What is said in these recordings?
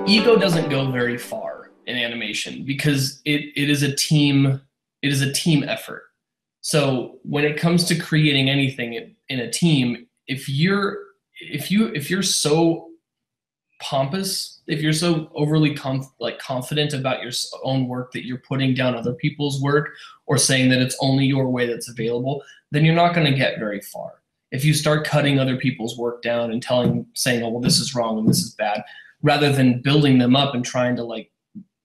ego doesn't go very far in animation because it is a team effort. So when it comes to creating anything in a team, if you're so pompous, if you're so overly confident about your own work that you're putting down other people's work or saying that it's only your way that's available, then you're not going to get very far. If you start cutting other people's work down and saying, oh, well, this is wrong and this is bad, rather than building them up and trying to like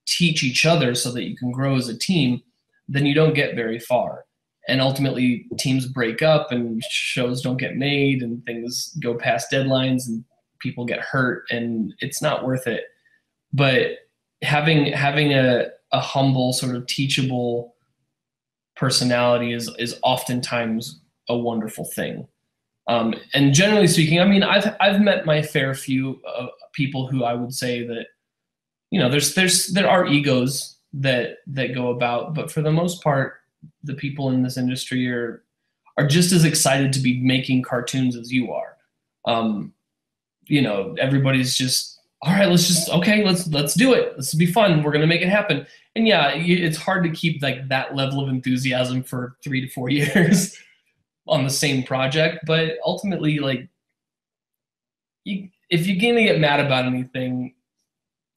teach each other so that you can grow as a team, then you don't get very far. And ultimately teams break up and shows don't get made and things go past deadlines and people get hurt and it's not worth it. But having a humble, sort of teachable personality is oftentimes a wonderful thing. And generally speaking, I mean, I've met my fair few people who I would say that, you know, there are egos that go about, but for the most part, the people in this industry are just as excited to be making cartoons as you are. You know, everybody's just, all right, let's do it. This will be fun. We're going to make it happen. And yeah, it's hard to keep like that level of enthusiasm for 3 to 4 years on the same project. But ultimately, like, if you're going to get mad about anything,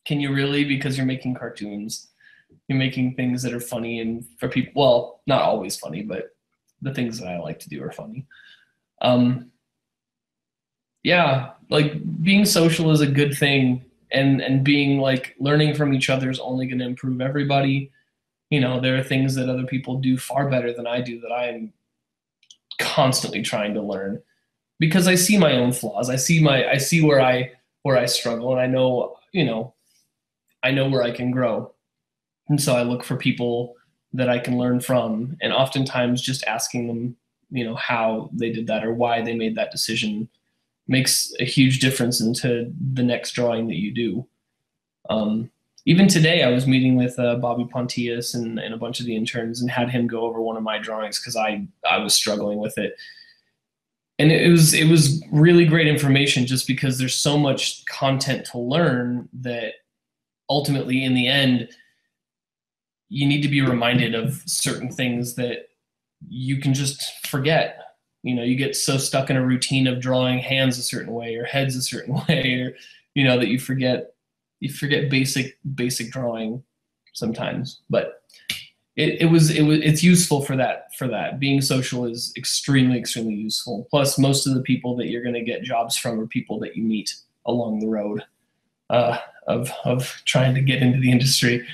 can you really? Because you're making cartoons. You're making things that are funny and for people, well, not always funny, but the things that I like to do are funny. Yeah, like being social is a good thing, and being like learning from each other is only going to improve everybody. You know, there are things that other people do far better than I do that I am constantly trying to learn because I see my own flaws. I see where I struggle, and I know, you know, I know where I can grow. And so I look for people that I can learn from, and oftentimes just asking them, you know, how they did that or why they made that decision makes a huge difference into the next drawing that you do. Even today, I was meeting with Bobby Pontius and a bunch of the interns and had him go over one of my drawings because I was struggling with it. And it was really great information just because there's so much content to learn that ultimately in the end, you need to be reminded of certain things that you can just forget. You know, you get so stuck in a routine of drawing hands a certain way or heads a certain way, or, you know, that you forget basic drawing sometimes. But it's useful for that. Being social is extremely useful. Plus, most of the people that you're going to get jobs from are people that you meet along the road of trying to get into the industry.